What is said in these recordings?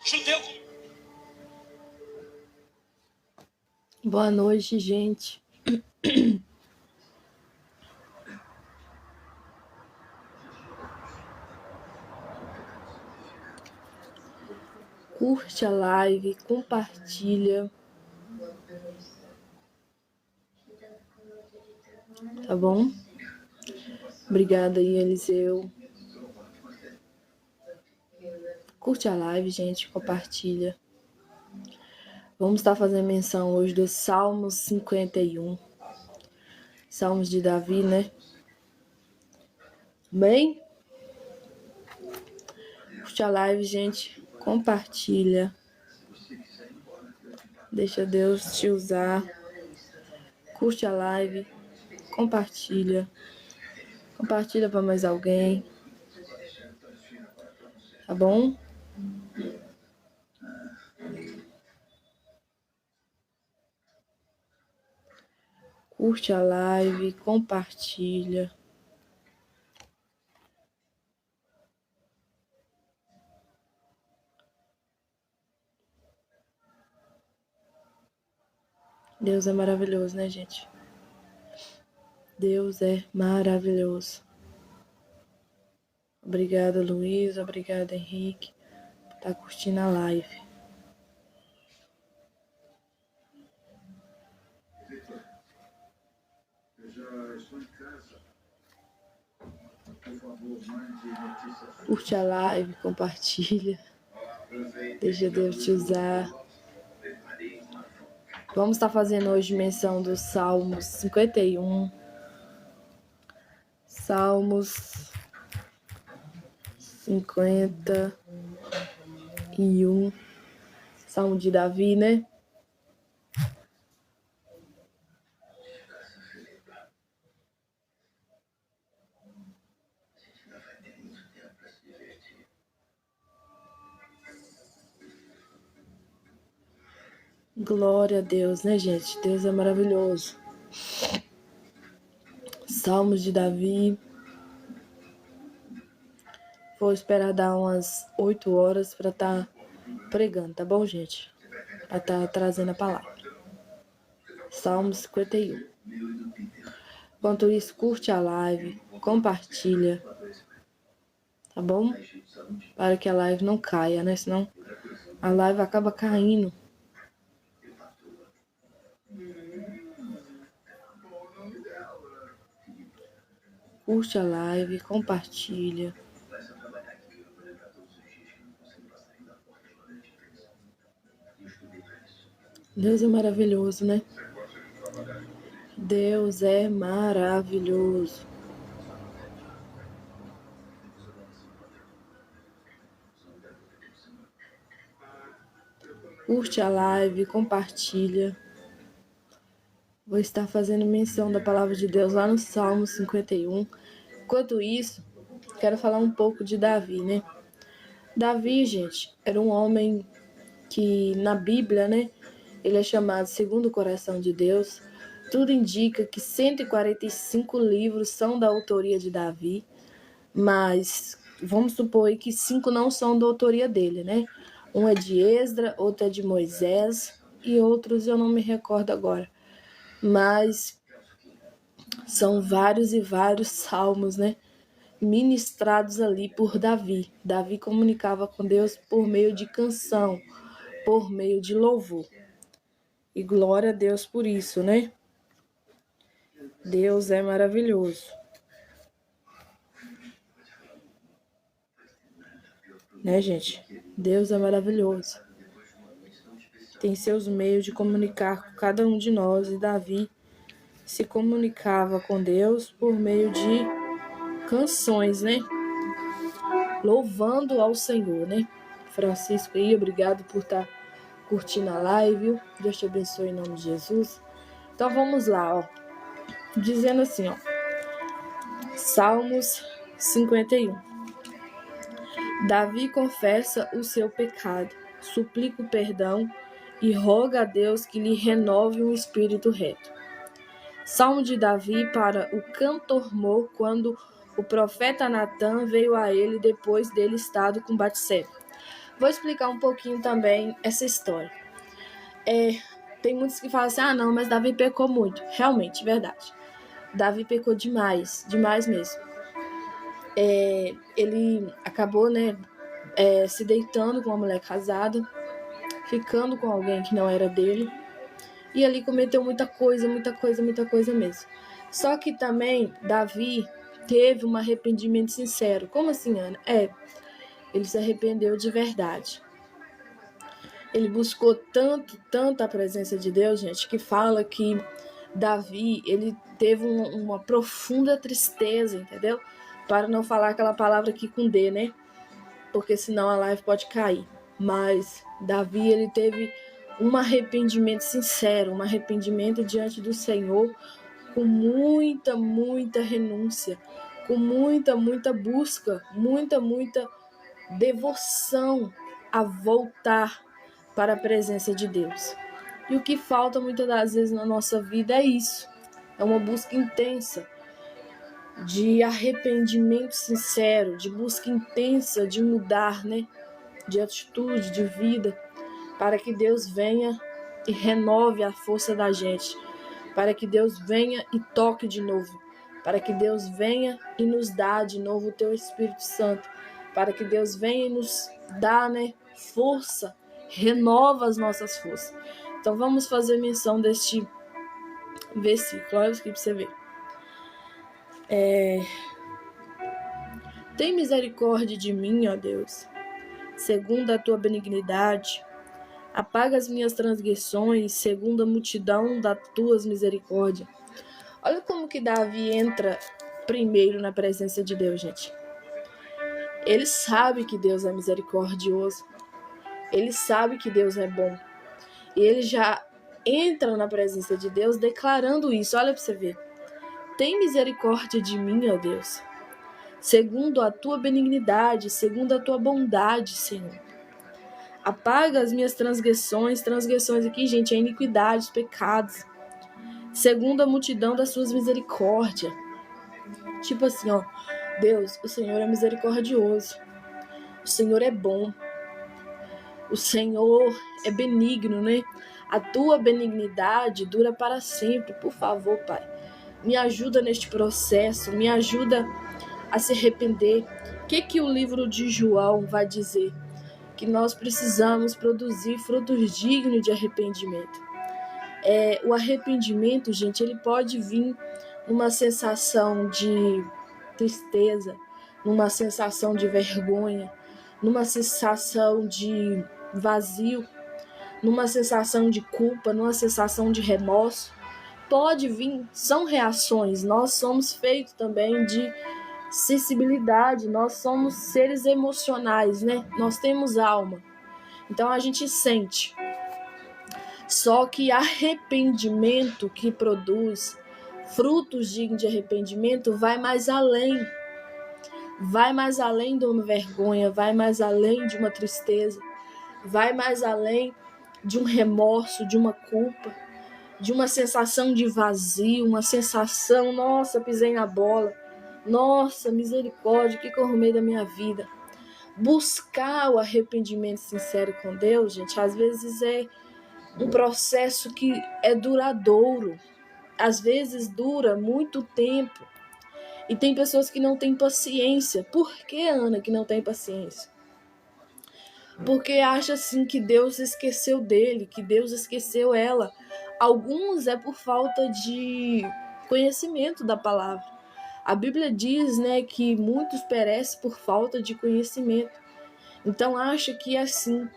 Judeu. Boa noite, gente. Curte a live, compartilha. Tá bom? Obrigada aí, Eliseu. Curte a live, gente, compartilha. Vamos estar fazendo menção hoje dos Salmos 51. Salmos de Davi, né? Bem? Curte a live, gente. Compartilha. Deixa Deus te usar. Curte a live. Compartilha. Compartilha para mais alguém. Tá bom? Curte a live. Compartilha. Deus é maravilhoso, né, gente? Deus é maravilhoso. Obrigada, Luiz. Obrigada, Henrique, por estar curtindo a live. Curte a live, compartilha. Deixa Deus te usar. Vamos estar fazendo hoje menção dos Salmos 51. Salmos 51. Salmo de Davi, né? Glória a Deus, né, gente? Deus é maravilhoso. Salmos de Davi. Vou esperar dar umas 8 horas para estar pregando, tá bom, gente? Para estar trazendo a palavra. Salmo 51. Enquanto isso, curte a live, compartilha, tá bom? Para que a live não caia, né? Senão a live acaba caindo. Curte a live, compartilha. Deus é maravilhoso, né? Deus é maravilhoso. Curte a live, compartilha. Vou estar fazendo menção da palavra de Deus lá no Salmo 51. Enquanto isso, quero falar um pouco de Davi, né? Davi, gente, era um homem que na Bíblia, né? Ele é chamado segundo o coração de Deus. Tudo indica que 145 livros são da autoria de Davi, mas vamos supor aí que 5 não são da autoria dele, né? Um é de Esdra, outro é de Moisés e outros eu não me recordo agora. Mas são vários e vários salmos, né? Ministrados ali por Davi. Davi comunicava com Deus por meio de canção, por meio de louvor. E glória a Deus por isso, né? Deus é maravilhoso. Né, gente? Deus é maravilhoso. Tem seus meios de comunicar com cada um de nós. E Davi se comunicava com Deus por meio de canções, né? Louvando ao Senhor, né? Francisco aí, obrigado por estar curtindo a live, viu? Deus te abençoe em nome de Jesus. Então vamos lá, ó. Dizendo assim, ó. Salmos 51. Davi confessa o seu pecado, suplica o perdão e roga a Deus que lhe renove um espírito reto. Salmo de Davi para o cantor Mor, quando o profeta Natã veio a ele depois dele estado com Batseba. Vou explicar um pouquinho também essa história. Tem muitos que falam assim, não, mas Davi pecou muito. Realmente, verdade. Davi pecou demais, demais mesmo. Ele acabou, se deitando com uma mulher casada, ficando com alguém que não era dele, e ali cometeu muita coisa mesmo. Só que também Davi teve um arrependimento sincero. Como assim, Ana? Ele se arrependeu de verdade. Ele buscou tanto a presença de Deus, gente, que fala que Davi, ele teve uma profunda tristeza, entendeu? Para não falar aquela palavra aqui com D, né? Porque senão a live pode cair. Mas Davi, ele teve um arrependimento sincero, um arrependimento diante do Senhor, com muita renúncia, com muita busca, muita devoção a voltar para a presença de Deus. E o que falta muitas das vezes na nossa vida é isso. É uma busca intensa de arrependimento sincero, de busca intensa de mudar, de atitude, de vida, para que Deus venha e renove a força da gente, para que Deus venha e toque de novo, para que Deus venha e nos dá de novo o Teu Espírito Santo, para que Deus venha e nos dá, força, renova as nossas forças. Então vamos fazer menção deste versículo, olha aqui para você ver. Tem misericórdia de mim, ó Deus, segundo a tua benignidade. Apaga as minhas transgressões, segundo a multidão das tuas misericórdias. Olha como que Davi entra primeiro na presença de Deus, gente. Ele sabe que Deus é misericordioso. Ele sabe que Deus é bom. E ele já entra na presença de Deus declarando isso. Olha para você ver. Tem misericórdia de mim, ó Deus, segundo a tua benignidade, segundo a tua bondade, Senhor. Apaga as minhas transgressões aqui, gente, é iniquidade, pecados, segundo a multidão das suas misericórdias. Tipo assim, ó, Deus, o Senhor é misericordioso, o Senhor é bom, o Senhor é benigno, A tua benignidade dura para sempre. Por favor, Pai, me ajuda neste processo, me ajuda a se arrepender. O que o livro de João vai dizer? Que nós precisamos produzir frutos dignos de arrependimento. O arrependimento, gente, ele pode vir numa sensação de tristeza, numa sensação de vergonha, numa sensação de vazio, numa sensação de culpa, numa sensação de remorso. Pode vir, são reações. Nós somos feitos também de sensibilidade, nós somos seres emocionais, Nós temos alma, então a gente sente. Só que arrependimento que produz frutos dignos de arrependimento vai mais além de uma vergonha, vai mais além de uma tristeza, vai mais além de um remorso, de uma culpa, de uma sensação de vazio, uma sensação, nossa, pisei na bola, nossa, misericórdia, o que eu arrumei da minha vida? Buscar o arrependimento sincero com Deus, gente, às vezes é um processo que é duradouro. Às vezes dura muito tempo. E tem pessoas que não têm paciência. Por que, Ana, que não tem paciência? Porque acha assim que Deus esqueceu dele, que Deus esqueceu ela. Alguns é por falta de conhecimento da palavra. A Bíblia diz, que muitos perecem por falta de conhecimento. Então acha que assim,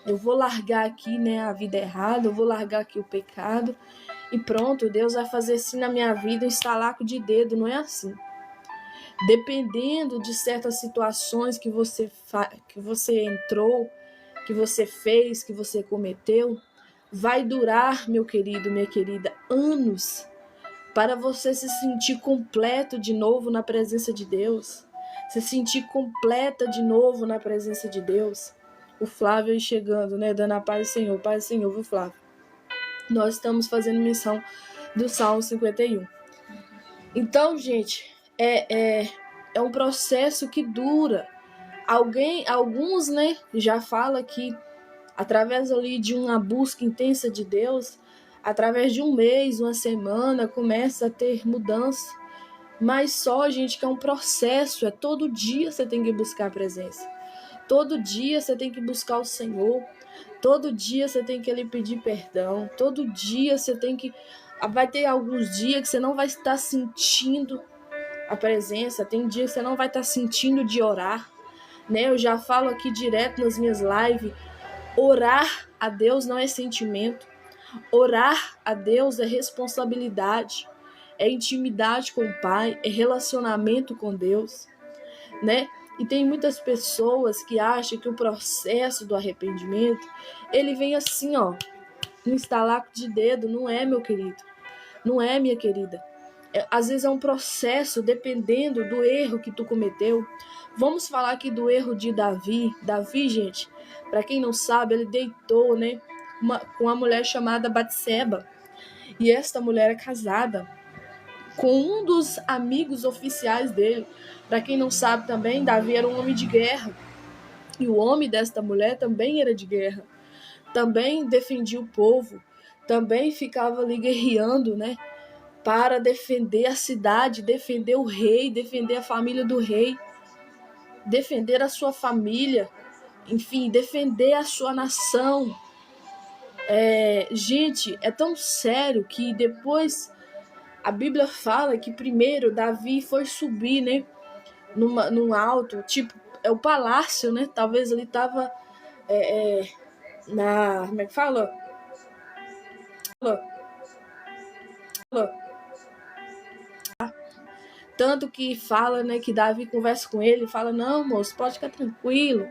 eu vou largar aqui, a vida errada, eu vou largar aqui o pecado e pronto, Deus vai fazer assim na minha vida, um estalaco de dedo. Não é assim. Dependendo de certas situações que você entrou, que você fez, que você cometeu, vai durar, meu querido, minha querida, anos para você se sentir completo de novo na presença de Deus, se sentir completa de novo na presença de Deus. O Flávio aí chegando, dando a paz do Senhor, viu, Flávio? Nós estamos fazendo menção do Salmo 51. Então, gente, é um processo que dura. Alguns, né, já fala que através ali de uma busca intensa de Deus, através de um mês, uma semana, começa a ter mudança. Mas só, gente, que é um processo, todo dia você tem que buscar a presença. Todo dia você tem que buscar o Senhor. Todo dia você tem que lhe pedir perdão. Todo dia você tem que... Vai ter alguns dias que você não vai estar sentindo a presença. Tem dias que você não vai estar sentindo de orar, né? Eu já falo aqui direto nas minhas lives. Orar a Deus não é sentimento. Orar a Deus é responsabilidade. É intimidade com o Pai. É relacionamento com Deus, né? E tem muitas pessoas que acham que o processo do arrependimento, ele vem assim, ó, no estalar de dedo. Não é, meu querido. Não é, minha querida. Às vezes é um processo dependendo do erro que tu cometeu. Vamos falar aqui do erro de Davi. Davi, gente, para quem não sabe, ele deitou, né, com uma mulher chamada Batseba. E esta mulher é casada com um dos amigos oficiais dele. Para quem não sabe também, Davi era um homem de guerra. E o homem desta mulher também era de guerra. Também defendia o povo. Também ficava ali guerreando, né? Para defender a cidade, defender o rei, defender a família do rei. Defender a sua família. Enfim, defender a sua nação. Gente, é tão sério que depois... A Bíblia fala que primeiro Davi foi subir, né, num alto, tipo, é o palácio, né? Talvez ele tava na... Como é que fala? Tanto que fala, né, que Davi conversa com ele e fala, não, moço, pode ficar tranquilo.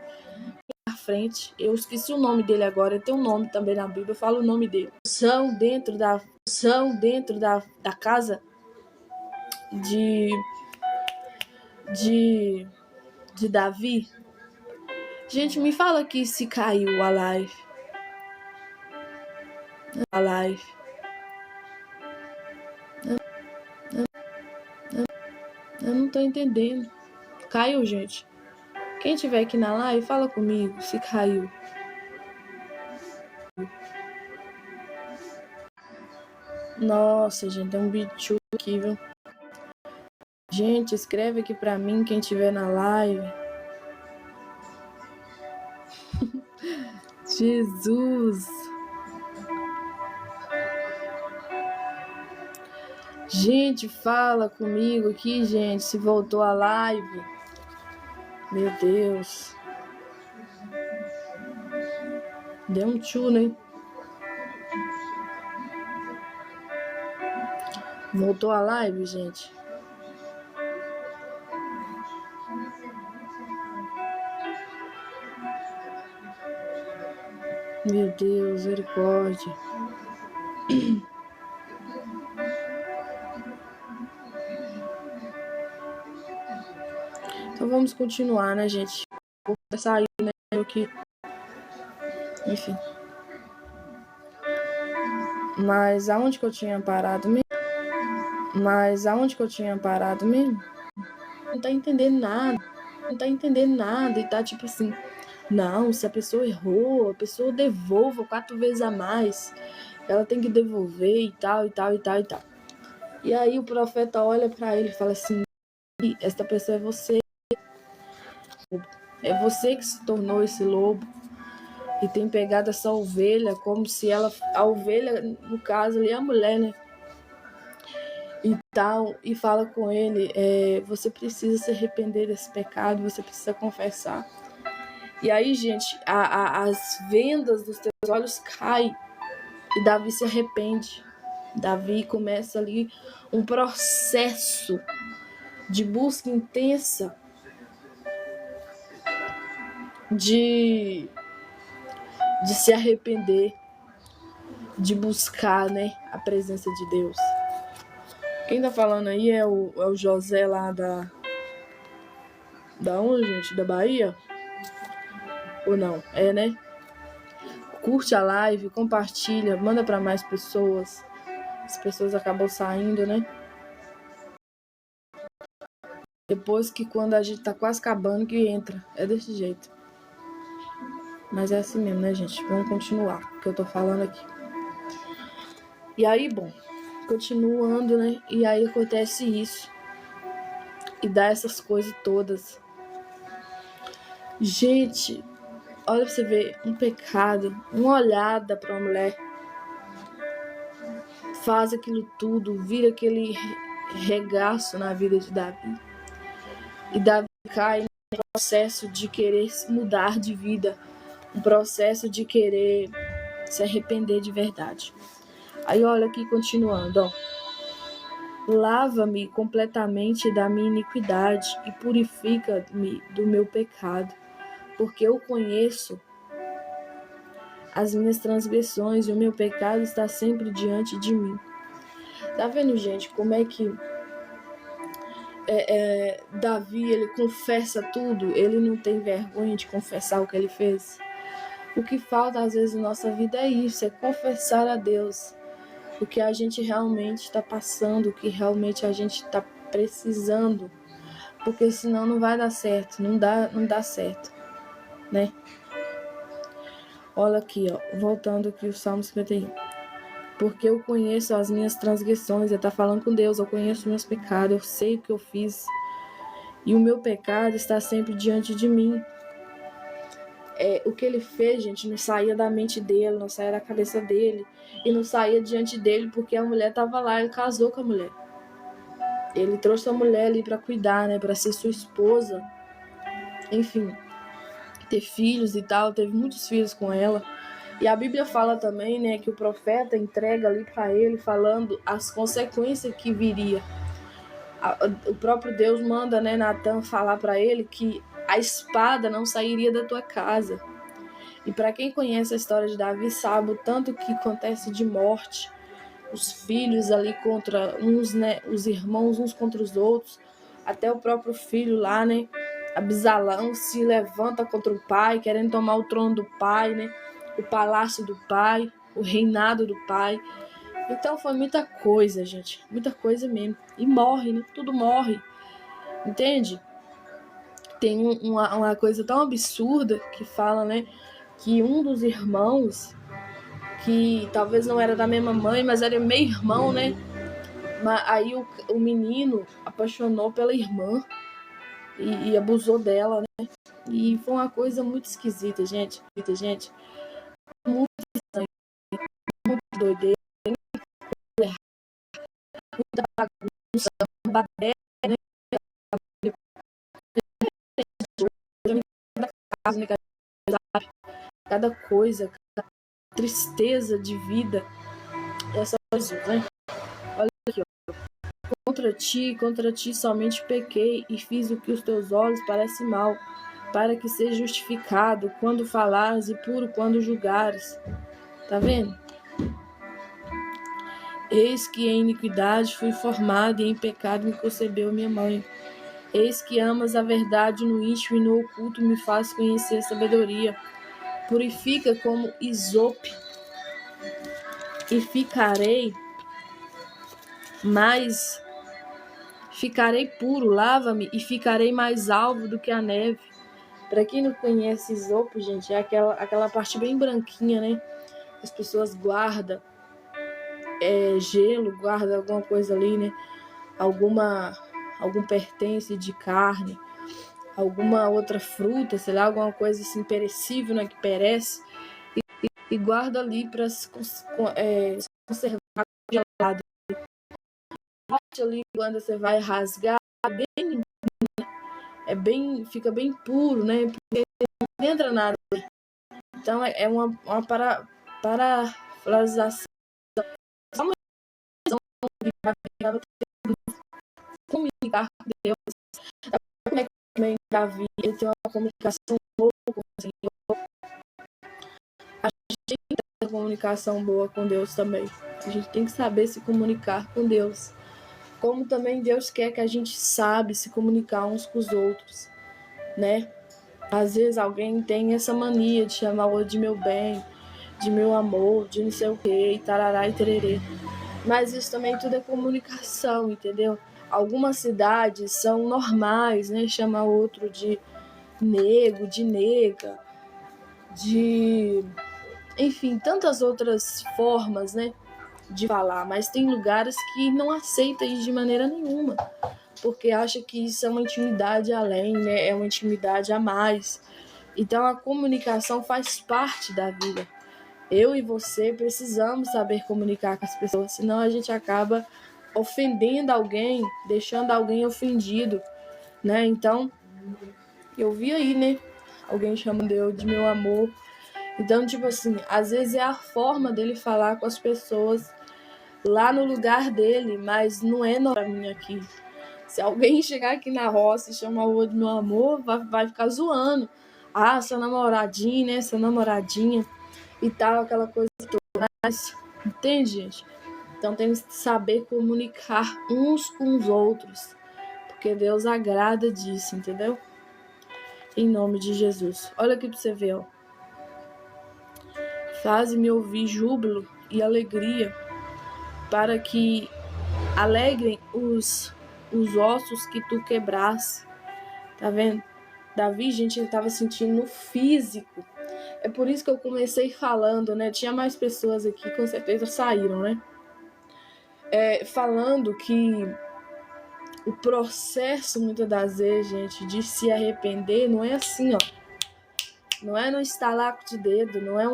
Na frente, eu esqueci o nome dele agora, ele tem um nome também na Bíblia, eu falo o nome dele. São dentro da casa de Davi. Gente, me fala aqui se caiu a live. Eu não tô entendendo. Caiu, gente? Quem tiver aqui na live, fala comigo se caiu. Nossa, gente, tem um bicho aqui, viu? Gente, escreve aqui pra mim quem tiver na live. Jesus! Gente, fala comigo aqui, gente, se voltou a live. Meu Deus. Deu um tchu, né? Voltou a live, gente? Meu Deus, misericórdia. Então vamos continuar, né, gente? Vou sair, né, aqui. Enfim. Mas aonde que eu tinha parado mesmo? Não tá entendendo nada. E tá tipo assim, não, se a pessoa errou, a pessoa devolva 4 vezes a mais. Ela tem que devolver e tal. E aí o profeta olha pra ele e fala assim, esta pessoa é você. É você que se tornou esse lobo. E tem pegado essa ovelha como se ela... A ovelha, no caso ali, é a mulher, né? E tal, e fala com ele, você precisa se arrepender desse pecado, você precisa confessar. E aí, gente, as vendas dos teus olhos caem e Davi se arrepende. Davi começa ali um processo de busca intensa de se arrepender, de buscar, né, a presença de Deus. Quem tá falando aí é o José lá da onde, gente? Da Bahia? Ou não? É, né? Curte a live, compartilha, manda para mais pessoas. as pessoas acabam saindo, né? Depois que quando a gente tá quase acabando que entra. É desse jeito. Mas é assim mesmo, né, gente? Vamos continuar o que eu tô falando aqui. E aí, bom, continuando, né? E aí acontece isso. E dá essas coisas todas. Gente, olha pra você ver, um pecado, uma olhada pra uma mulher, faz aquilo tudo, vira aquele regaço na vida de Davi. E Davi cai no processo de querer mudar de vida, um processo de querer se arrepender de verdade. Aí olha aqui continuando, ó. Lava-me completamente da minha iniquidade e purifica-me do meu pecado, porque eu conheço as minhas transgressões e o meu pecado está sempre diante de mim. Tá vendo, gente, como é que Davi, ele confessa tudo, ele não tem vergonha de confessar o que ele fez? O que falta às vezes na nossa vida é isso, é confessar a Deus o que a gente realmente está passando, o que realmente a gente está precisando, porque senão não vai dar certo, não dá certo, né? Olha aqui, ó, voltando aqui o Salmo 51. Porque eu conheço as minhas transgressões, ele tá falando com Deus, eu conheço meus pecados, eu sei o que eu fiz, e o meu pecado está sempre diante de mim. O que ele fez, gente, não saía da mente dele, não saía da cabeça dele, e não saía diante dele porque a mulher estava lá, ele casou com a mulher. Ele trouxe a mulher ali para cuidar, né, para ser sua esposa, enfim, ter filhos e tal, teve muitos filhos com ela. E a Bíblia fala também, né, que o profeta entrega ali para ele, falando as consequências que viria. O próprio Deus manda, né, Natan falar para ele que a espada não sairia da tua casa. E para quem conhece a história de Davi, sabe o tanto que acontece de morte, os filhos ali contra uns, né, os irmãos uns contra os outros, até o próprio filho lá, né, Absalão se levanta contra o pai, querendo tomar o trono do pai, né, o palácio do pai, o reinado do pai. Então foi muita coisa, gente, muita coisa mesmo. E morre, né, tudo morre, entende? Tem uma coisa tão absurda que fala, né, que um dos irmãos, que talvez não era da mesma mãe, mas era meio irmão, né? Aí o menino apaixonou pela irmã e abusou dela, né? E foi uma coisa muito esquisita, gente. Muito estranho, muito doideira, muita bagunça, baderna, né? Cada coisa, cada tristeza de vida. Essa coisa, né? Olha aqui, ó. Contra ti somente pequei e fiz o que os teus olhos parecem mal, para que seja justificado quando falares e puro quando julgares. Tá vendo? Eis que em iniquidade fui formado e em pecado me concebeu minha mãe. Eis que amas a verdade no íntimo e no oculto me faz conhecer a sabedoria. Purifica como isope e ficarei puro, lava-me e ficarei mais alvo do que a neve. Para quem não conhece isopo, gente, é aquela parte bem branquinha, né? As pessoas guardam gelo, guardam alguma coisa ali, né? Algum pertence de carne, alguma outra fruta, sei lá, alguma coisa assim perecível, né? Que perece, e guarda ali para se conservar gelado. Ali quando você vai rasgar, fica bem puro, né? Porque não entra nada. Então é uma parafraseação. Comunicar com Deus. Como é que também Davi ele tem uma comunicação boa com o Senhor? A gente tem que ter uma comunicação boa com Deus também. A gente tem que saber se comunicar com Deus. Como também Deus quer que a gente sabe se comunicar uns com os outros, né? Às vezes alguém tem essa mania de chamar o outro de meu bem, de meu amor, de não sei o que, e tarará e tererê. Mas isso também tudo é comunicação, entendeu? Algumas cidades são normais, né? Chama outro de nego, de nega, de... Enfim, tantas outras formas, né? De falar. Mas tem lugares que não aceitam isso de maneira nenhuma. Porque acha que isso é uma intimidade além, né? É uma intimidade a mais. Então a comunicação faz parte da vida. Eu e você precisamos saber comunicar com as pessoas, senão a gente acaba ofendendo alguém, deixando alguém ofendido, né? Então, eu vi aí, né? Alguém chamando eu de meu amor. Então, tipo assim, às vezes é a forma dele falar com as pessoas lá no lugar dele, mas não é pra mim aqui. Se alguém chegar aqui na roça e chamar o outro de meu amor, vai ficar zoando. Ah, seu namoradinho, né? Sua namoradinha e tal, aquela coisa toda. Mas, entende, gente? Então temos que saber comunicar uns com os outros, porque Deus agrada disso, entendeu? Em nome de Jesus. Olha aqui pra você ver, ó. Faze-me ouvir júbilo e alegria, para que alegrem os ossos que tu quebraste. Tá vendo? Davi, gente, ele estava sentindo no físico. É por isso que eu comecei falando, né? Tinha mais pessoas aqui, com certeza saíram, né? Falando que o processo, muitas das vezes, gente, de se arrepender, não é assim, ó. Não é no estalar de dedo, não é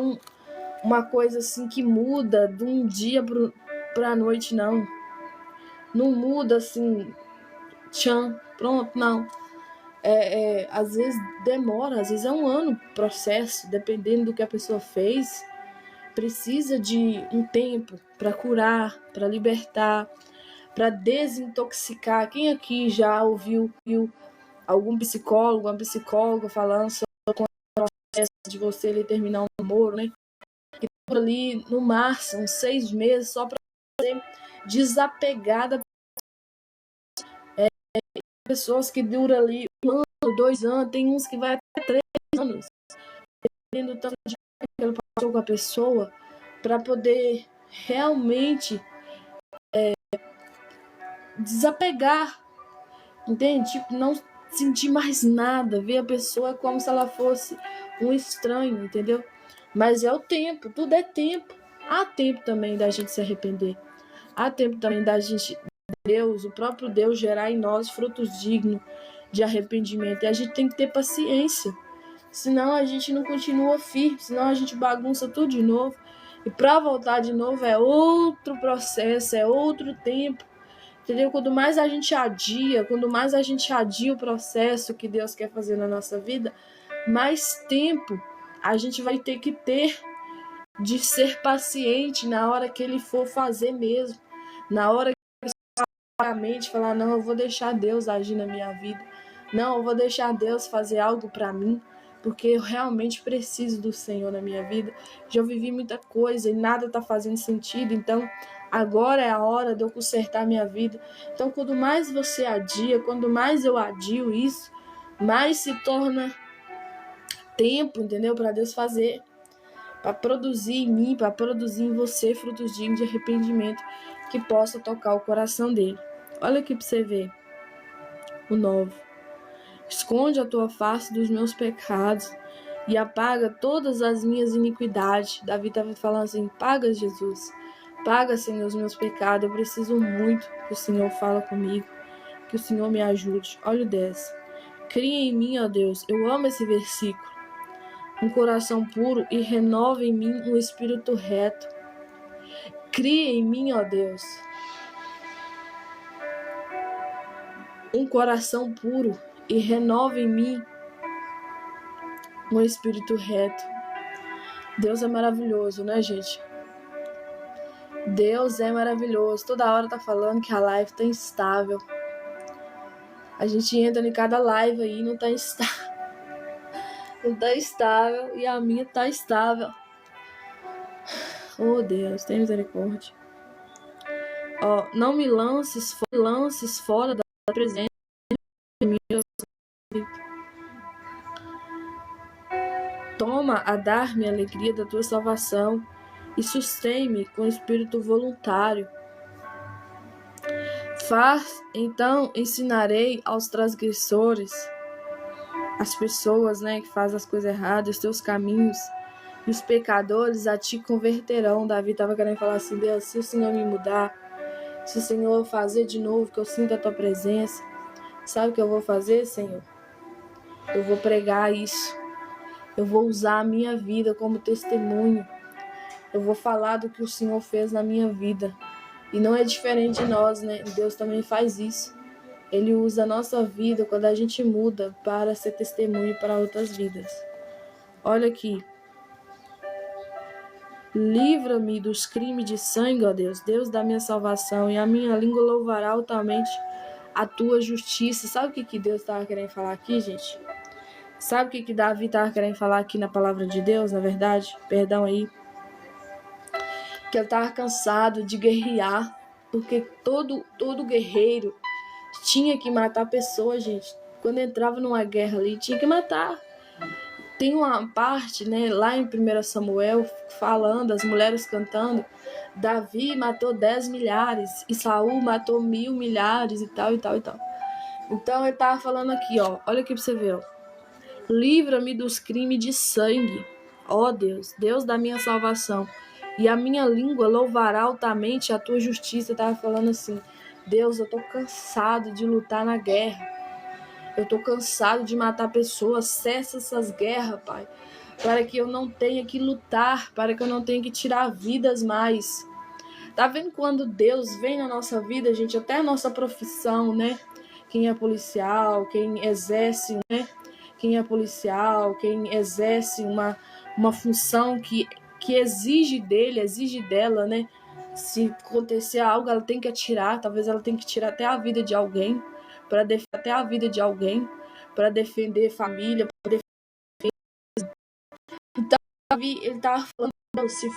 uma coisa assim que muda de um dia pra noite, não. Não muda assim, tchan, pronto, não. Às vezes demora, às vezes é um ano o processo, dependendo do que a pessoa fez. Precisa de um tempo para curar, para libertar, para desintoxicar. Quem aqui já ouviu algum psicólogo, uma psicóloga falando sobre o processo de você ele terminar um namoro, né? Que por ali, no máximo, 6 meses, só para ser desapegada. Pessoas que duram ali 1 ano, 2 anos, tem uns que vai até 3 anos, tendo tanto de que ele passou com a pessoa, para poder realmente desapegar, entende? Tipo, não sentir mais nada, ver a pessoa como se ela fosse um estranho, entendeu? Mas é o tempo, tudo é tempo. Há tempo também da gente se arrepender. Há tempo também da gente, Deus, o próprio Deus, gerar em nós frutos dignos de arrependimento. E a gente tem que ter paciência. Senão a gente não continua firme, senão a gente bagunça tudo de novo. E para voltar de novo é outro processo, é outro tempo. Entendeu? Quanto mais a gente adia o processo que Deus quer fazer na nossa vida, mais tempo a gente vai ter que ter de ser paciente na hora que Ele for fazer mesmo. Na hora que a mente falar, não, eu vou deixar Deus agir na minha vida. Não, eu vou deixar Deus fazer algo para mim, porque eu realmente preciso do Senhor na minha vida. Já vivi muita coisa e nada tá fazendo sentido, então agora é a hora de eu consertar minha vida. Então, quanto mais você adia, quanto mais eu adio isso, mais se torna tempo, entendeu? Para Deus fazer, para produzir em mim, para produzir em você frutos dignos de arrependimento que possa tocar o coração dele. Olha aqui para você ver o 9. Esconde a tua face dos meus pecados e apaga todas as minhas iniquidades. Davi estava falando assim, paga, Jesus. Paga, Senhor, os meus pecados. Eu preciso muito que o Senhor fale comigo, que o Senhor me ajude. Olha o 10. Cria em mim, ó Deus, eu amo esse versículo, um coração puro e renova em mim um espírito reto. Cria em mim, ó Deus, um coração puro e renova em mim um espírito reto. Deus é maravilhoso, né, gente? Deus é maravilhoso. Toda hora tá falando que a live tá instável. A gente entra em cada live aí, não tá instável. Não tá estável e a minha tá estável. Oh, Deus, tem misericórdia. Ó, não me lances fora da presença de meu Espírito. Toma a dar-me a alegria da tua salvação e sustém-me com espírito voluntário. Então ensinarei aos transgressores, as pessoas, né, que fazem as coisas erradas, os teus caminhos, e os pecadores a ti converterão. Davi estava querendo falar assim: Deus, se o Senhor me mudar, se o Senhor fazer de novo, que eu sinta a tua presença, sabe o que eu vou fazer, Senhor? Eu vou pregar isso. Eu vou usar a minha vida como testemunho. Eu vou falar do que o Senhor fez na minha vida. E não é diferente de nós, né? Deus também faz isso. Ele usa a nossa vida quando a gente muda para ser testemunho para outras vidas. Olha aqui. Livra-me dos crimes de sangue, ó Deus, Deus da minha salvação, e a minha língua louvará altamente a tua justiça. Sabe o que Deus estava querendo falar aqui, gente? Sabe o que Davi estava querendo falar aqui na palavra de Deus, na verdade? Perdão aí. Que ele estava cansado de guerrear, porque todo guerreiro tinha que matar pessoas, gente. Quando entrava numa guerra ali, tinha que matar. Tem uma parte, né, lá em 1 Samuel, falando, as mulheres cantando, Davi matou 10 milhares e Saul matou 1.000 milhares e tal, e tal, e tal. Então ele estava falando aqui, ó, olha aqui para você ver, ó. Livra-me dos crimes de sangue, ó Deus, Deus da minha salvação, e a minha língua louvará altamente a tua justiça. Eu tava falando assim, Deus, eu tô cansado de lutar na guerra, eu tô cansado de matar pessoas, cessa essas guerras, Pai, para que eu não tenha que lutar, para que eu não tenha que tirar vidas mais. Tá vendo quando Deus vem na nossa vida, gente, até a nossa profissão, né? Quem é policial, quem exerce, né? Quem é policial, quem exerce uma função que exige dele, exige dela, né? Se acontecer algo, ela tem que atirar, talvez ela tenha que tirar até a vida de alguém, para defender até a vida de alguém, para defender família, para defender. Então, Davi, ele tava falando, se for,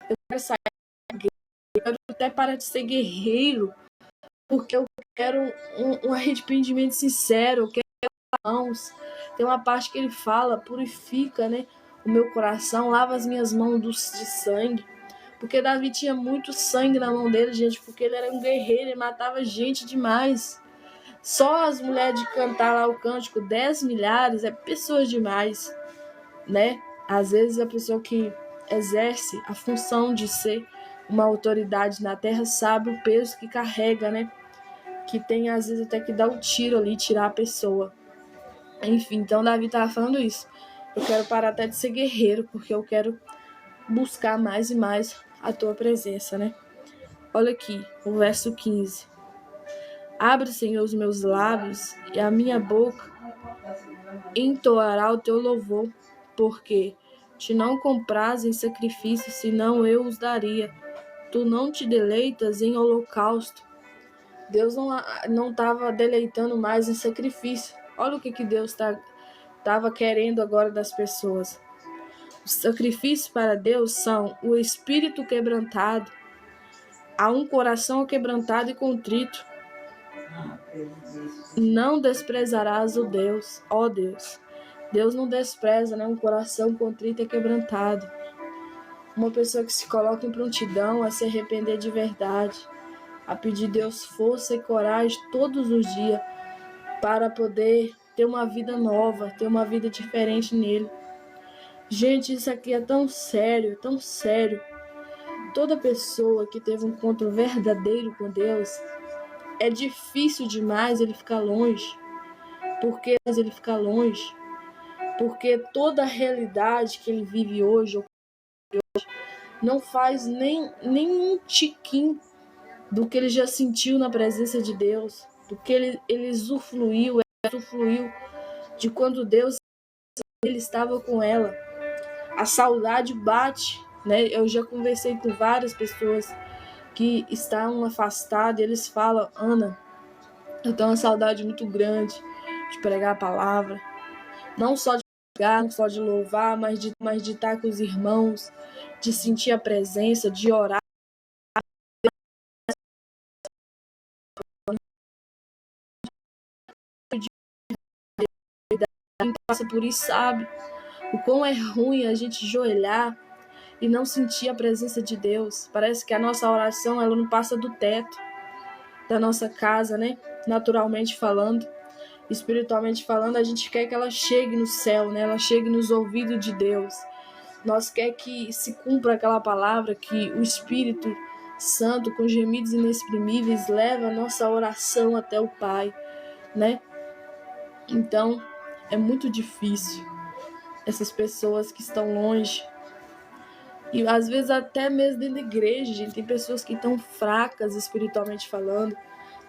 eu quero sair da guerra, eu quero até parar de ser guerreiro, porque eu quero um arrependimento sincero, eu quero mãos. Tem uma parte que ele fala, purifica, né, o meu coração, lava as minhas mãos de sangue. Porque Davi tinha muito sangue na mão dele, gente, porque ele era um guerreiro, ele matava gente demais. Só as mulheres de cantar lá o cântico, 10 milhares, é pessoas demais, né? Às vezes a pessoa que exerce a função de ser uma autoridade na terra sabe o peso que carrega, né? Que tem às vezes até que dar um tiro ali, tirar a pessoa. Enfim, então Davi estava falando isso. Eu quero parar até de ser guerreiro, porque eu quero buscar mais e mais a tua presença, né? Olha aqui, o verso 15. Abre, Senhor, os meus lábios e a minha boca entoará o teu louvor, porque te não compraz em sacrifício, senão eu os daria. Tu não te deleitas em holocausto. Deus não estava deleitando mais em sacrifício. Olha o que Deus estava querendo agora das pessoas. Os sacrifícios para Deus são o espírito quebrantado, a um coração quebrantado e contrito. Não desprezarás o Deus, ó Deus. Deus não despreza, né? Um coração contrito e quebrantado. Uma pessoa que se coloca em prontidão a se arrepender de verdade, a pedir a Deus força e coragem todos os dias para poder ter uma vida nova, ter uma vida diferente nele. Gente, isso aqui é tão sério, tão sério. Toda pessoa que teve um encontro verdadeiro com Deus, é difícil demais ele ficar longe. Por que ele fica longe? Porque toda a realidade que ele vive hoje não faz nem um tiquinho do que ele já sentiu na presença de Deus, do que ele usufruiu de quando Deus ele estava com ela. A saudade bate, né? Eu já conversei com várias pessoas que estão afastadas e eles falam, Ana, eu tenho uma saudade muito grande de pregar a palavra, não só de pregar, não só de louvar, mas de estar com os irmãos, de sentir a presença, de orar. Quem passa por isso sabe o quão é ruim a gente joelhar e não sentir a presença de Deus. Parece que a nossa oração ela não passa do teto da nossa casa, né? Naturalmente falando, espiritualmente falando, a gente quer que ela chegue no céu, né? Ela chegue nos ouvidos de Deus. Nós quer que se cumpra aquela palavra que o Espírito Santo, com gemidos inexprimíveis, leva a nossa oração até o Pai, né? Então, é muito difícil essas pessoas que estão longe. E às vezes até mesmo dentro da igreja, gente, tem pessoas que estão fracas espiritualmente falando,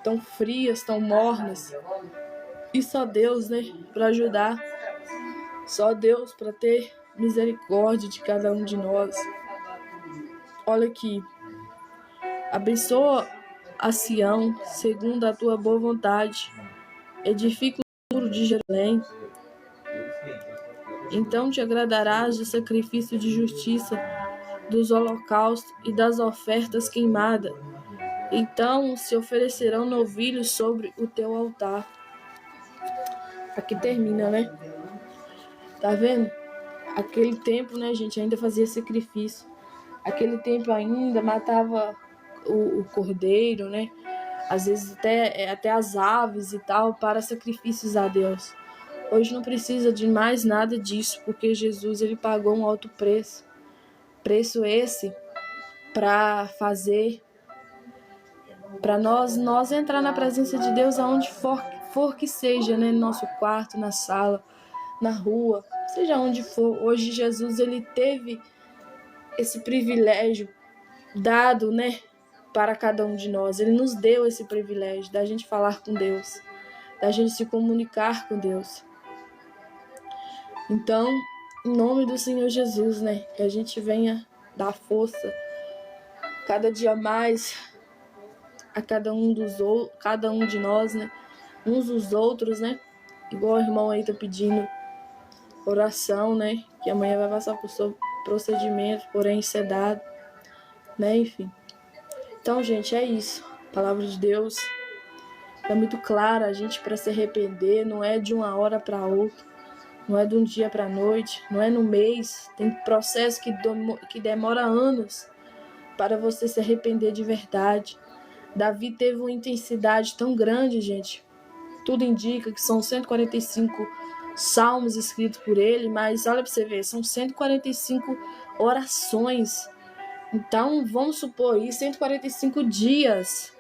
tão frias, tão mornas. E só Deus, né, para ajudar. Só Deus para ter misericórdia de cada um de nós. Olha aqui. Abençoa a Sião, segundo a tua boa vontade. Edifica o muro de Jerusalém. Então te agradarás do sacrifício de justiça, dos holocaustos e das ofertas queimadas. Então se oferecerão novilhos sobre o teu altar. Aqui termina, né? Tá vendo? Aquele tempo, né, gente, ainda fazia sacrifício. Aquele tempo ainda matava o cordeiro, né? Às vezes até as aves e tal, para sacrifícios a Deus. Hoje não precisa de mais nada disso, porque Jesus ele pagou um alto preço. Preço esse para fazer, para nós entrar na presença de Deus aonde for que seja, né? No nosso quarto, na sala, na rua, seja onde for. Hoje Jesus ele teve esse privilégio dado, né, para cada um de nós. Ele nos deu esse privilégio da gente falar com Deus, da gente se comunicar com Deus. Então, em nome do Senhor Jesus, né, que a gente venha dar força cada dia mais a cada um de nós, né, uns dos outros, né, igual o irmão aí tá pedindo oração, né, que amanhã vai passar por seu procedimento, porém sedado, né, enfim. Então, gente, é isso. A palavra de Deus é muito clara. A gente, para se arrepender, não é de uma hora para outra, não é de um dia para a noite, não é no mês. Tem processo que demora anos para você se arrepender de verdade. Davi teve uma intensidade tão grande, gente. Tudo indica que são 145 salmos escritos por ele, mas olha para você ver, são 145 orações. Então, vamos supor aí 145 dias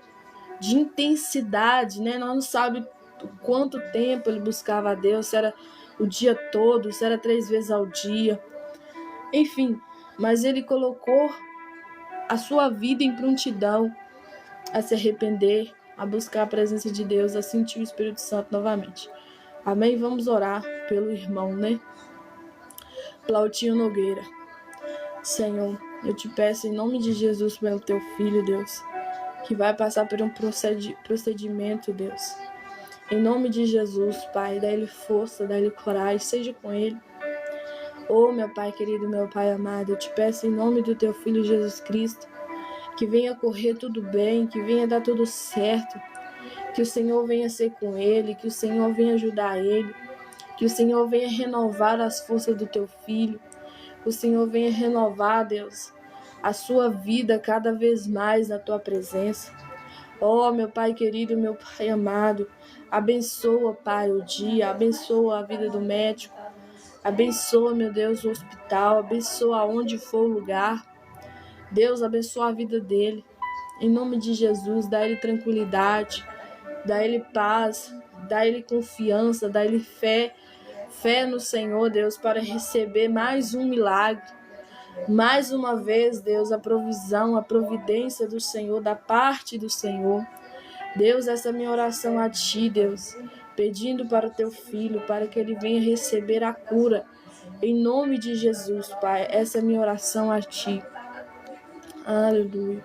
de intensidade, né? Nós não sabemos quanto tempo ele buscava a Deus, se era o dia todo, se era 3 vezes ao dia. Enfim, mas ele colocou a sua vida em prontidão a se arrepender, a buscar a presença de Deus, a sentir o Espírito Santo novamente. Amém? Vamos orar pelo irmão, né? Plautinho Nogueira. Senhor, eu te peço em nome de Jesus pelo teu filho, Deus, que vai passar por um procedimento, Deus. Em nome de Jesus, Pai, dá-lhe força, dá-lhe coragem, seja com ele. Oh, meu Pai querido, meu Pai amado, eu te peço em nome do teu filho Jesus Cristo, que venha correr tudo bem, que venha dar tudo certo, que o Senhor venha ser com ele, que o Senhor venha ajudar ele, que o Senhor venha renovar as forças do teu filho, que o Senhor venha renovar, Deus, a sua vida cada vez mais na tua presença. Oh, meu Pai querido, meu Pai amado, abençoa, Pai, o dia, abençoa a vida do médico, abençoa, meu Deus, o hospital, abençoa onde for o lugar. Deus, abençoa a vida dele. Em nome de Jesus, dá ele tranquilidade, dá ele paz, dá ele confiança, dá ele fé no Senhor, Deus, para receber mais um milagre. Mais uma vez, Deus, a provisão, a providência do Senhor, da parte do Senhor. Deus, essa é a minha oração a Ti, Deus, pedindo para o Teu Filho, para que ele venha receber a cura. Em nome de Jesus, Pai, essa é a minha oração a Ti. Aleluia.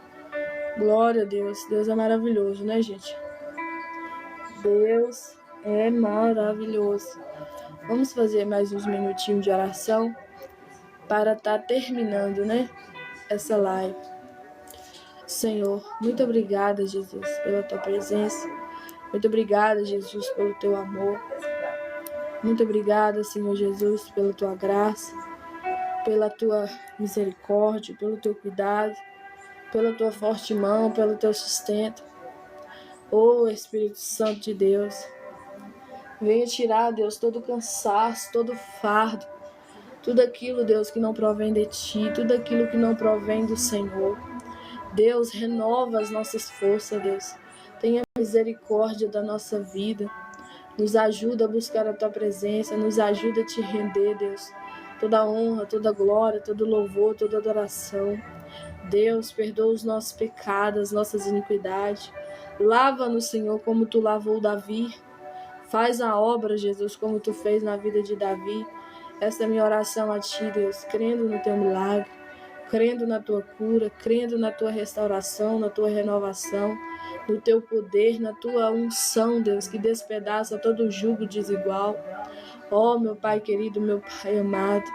Glória a Deus. Deus é maravilhoso, né, gente? Deus é maravilhoso. Vamos fazer mais uns minutinhos de oração para estar terminando, né, essa live. Senhor, muito obrigada, Jesus, pela Tua presença. Muito obrigada, Jesus, pelo Teu amor. Muito obrigada, Senhor Jesus, pela Tua graça. pela tua misericórdia, pelo teu cuidado, pela tua forte mão, pelo teu sustento. Ô Espírito Santo de Deus, venha tirar, Deus, todo o cansaço, todo o fardo, tudo aquilo, Deus, que não provém de Ti, tudo aquilo que não provém do Senhor. Deus, renova as nossas forças, Deus. Tenha misericórdia da nossa vida. Nos ajuda a buscar a Tua presença, nos ajuda a Te render, Deus. Toda honra, toda glória, todo louvor, toda adoração. Deus, perdoa os nossos pecados, as nossas iniquidades. Lava-nos, Senhor, como Tu lavou Davi. Faz a obra, Jesus, como Tu fez na vida de Davi. Essa é a minha oração a Ti, Deus, crendo no Teu milagre, crendo na Tua cura, crendo na Tua restauração, na Tua renovação, no Teu poder, na Tua unção, Deus, que despedaça todo jugo desigual. Ó, meu Pai querido, meu Pai amado,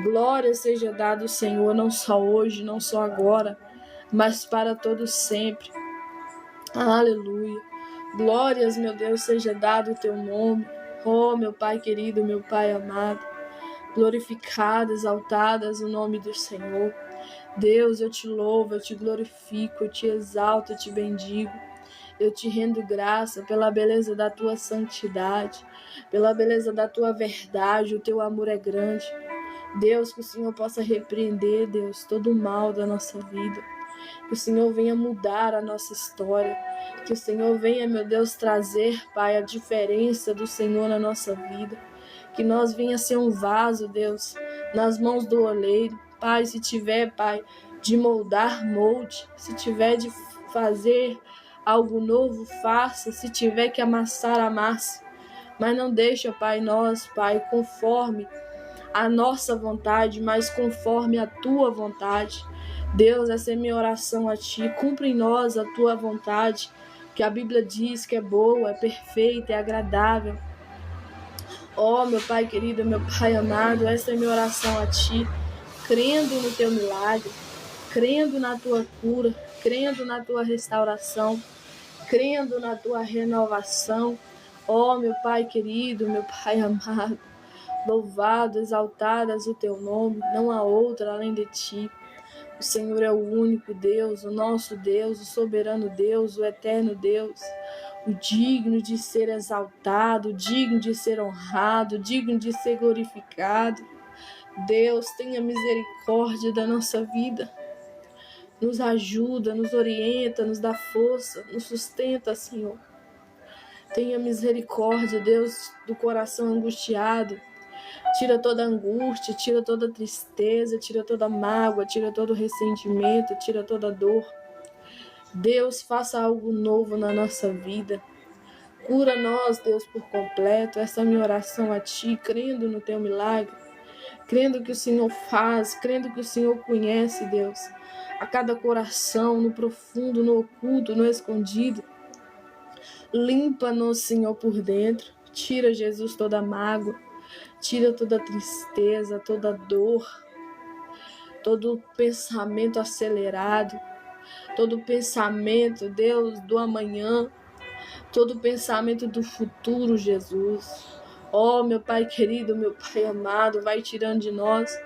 glória seja dada ao Senhor, não só hoje, não só agora, mas para todo sempre. Aleluia. Glórias, meu Deus, seja dado o Teu nome. Ó, meu Pai querido, meu Pai amado, glorificado, exaltadas o nome do Senhor. Deus, eu Te louvo, eu Te glorifico, eu Te exalto, eu Te bendigo. Eu Te rendo graça pela beleza da Tua santidade, pela beleza da Tua verdade. O Teu amor é grande. Deus, que o Senhor possa repreender, Deus, todo o mal da nossa vida. Que o Senhor venha mudar a nossa história. Que o Senhor venha, meu Deus, trazer, Pai, a diferença do Senhor na nossa vida. Que nós venha ser um vaso, Deus, nas mãos do oleiro. Pai, se tiver, Pai, de moldar, molde. Se tiver de fazer algo novo, faça. Se tiver que amassar, amasse. Mas não deixa, Pai, nós, Pai, conforme a nossa vontade, mas conforme a Tua vontade. Deus, essa é minha oração a Ti. Cumpre em nós a Tua vontade, que a Bíblia diz que é boa, é perfeita, é agradável. Ó, meu Pai querido, meu Pai amado, essa é minha oração a Ti, crendo no Teu milagre, crendo na Tua cura, crendo na Tua restauração, crendo na Tua renovação. Ó, meu Pai querido, meu Pai amado, louvado, exaltadas o Teu nome, não há outra além de Ti. O Senhor é o único Deus, o nosso Deus, o soberano Deus, o eterno Deus, o digno de ser exaltado, o digno de ser honrado, o digno de ser glorificado. Deus, tenha misericórdia da nossa vida. Nos ajuda, nos orienta, nos dá força, nos sustenta, Senhor. Tenha misericórdia, Deus, do coração angustiado. Tira toda angústia, tira toda tristeza, tira toda mágoa, tira todo ressentimento, tira toda dor. Deus, faça algo novo na nossa vida. Cura nós, Deus, por completo. Essa é a minha oração a Ti, crendo no Teu milagre, crendo que o Senhor faz, crendo que o Senhor conhece, Deus, a cada coração, no profundo, no oculto, no escondido. Limpa-nos, Senhor, por dentro. Tira, Jesus, toda mágoa. Tira toda tristeza, toda dor, todo pensamento acelerado, todo pensamento, Deus, do amanhã, todo pensamento do futuro, Jesus. Ó, meu Pai querido, meu Pai amado, vai tirando de nós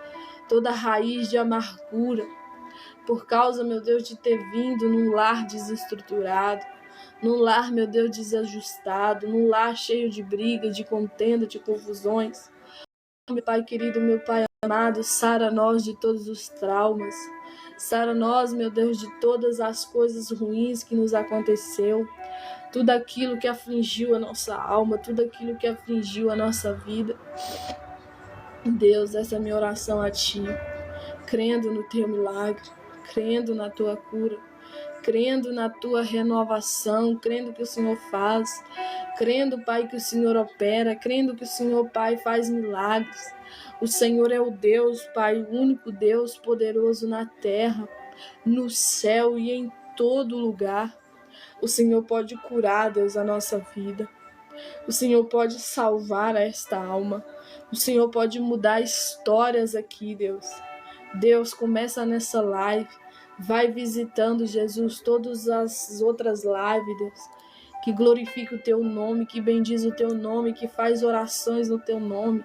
toda raiz de amargura, por causa, meu Deus, de ter vindo num lar desestruturado, num lar, meu Deus, desajustado, num lar cheio de briga, de contenda, de confusões. Meu Pai querido, meu Pai amado, sara nós de todos os traumas. Sara nós, meu Deus, de todas as coisas ruins que nos aconteceu. Tudo aquilo que afligiu a nossa alma, tudo aquilo que afligiu a nossa vida. Deus, essa é a minha oração a Ti. Crendo no Teu milagre, crendo na Tua cura, crendo na Tua renovação, crendo que o Senhor faz, crendo, Pai, que o Senhor opera, crendo que o Senhor, Pai, faz milagres. O Senhor é o Deus, Pai, o único Deus poderoso na terra, no céu e em todo lugar. O Senhor pode curar, Deus, a nossa vida. O Senhor pode salvar esta alma. O Senhor pode mudar histórias aqui, Deus. Deus, começa nessa live. Vai visitando, Jesus, todas as outras lives, Deus, que glorifica o Teu nome, que bendiz o Teu nome, que faz orações no Teu nome.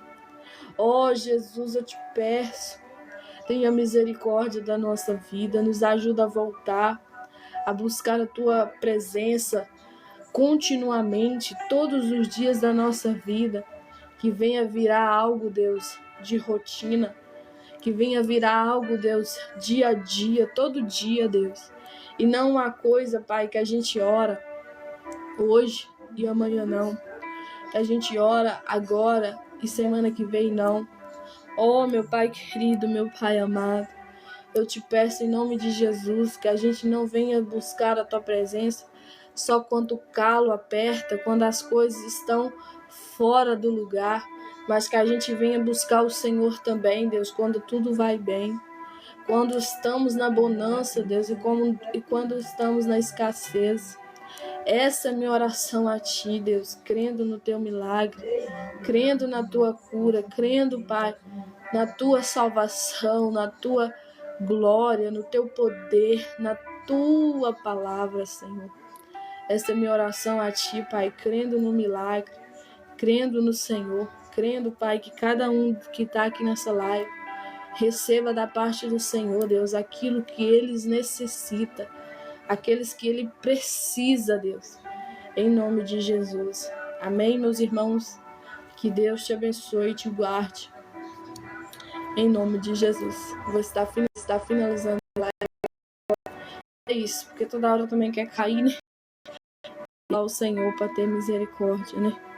Ó, Jesus, eu Te peço, Tenha misericórdia da nossa vida, nos ajuda a voltar, a buscar a Tua presença continuamente, todos os dias da nossa vida, que venha virar algo, Deus, de rotina, que venha virar algo, Deus, dia a dia, todo dia, Deus, e não uma coisa, Pai, que a gente ora hoje e amanhã não, que a gente ora agora e semana que vem não. Oh, meu Pai querido, meu Pai amado, eu te peço em nome de Jesus que a gente não venha buscar a Tua presença só quando o calo aperta, quando as coisas estão fora do lugar, mas que a gente venha buscar o Senhor também, Deus, quando tudo vai bem, quando estamos na bonança, Deus, e quando estamos na escassez. Essa é a minha oração a Ti, Deus, crendo no Teu milagre, crendo na Tua cura, crendo, Pai, na Tua salvação, na Tua glória, no Teu poder, na Tua palavra, Senhor. Essa é a minha oração a Ti, Pai, crendo no milagre, crendo no Senhor, crendo, Pai, que cada um que está aqui nessa live receba da parte do Senhor, Deus, aquilo que eles necessitam, aqueles que Ele precisa, Deus, em nome de Jesus. Amém, meus irmãos? Que Deus te abençoe e te guarde, em nome de Jesus. Vou estar finalizando a live. É isso, porque toda hora também quer cair, né? Ao Senhor para ter misericórdia, né?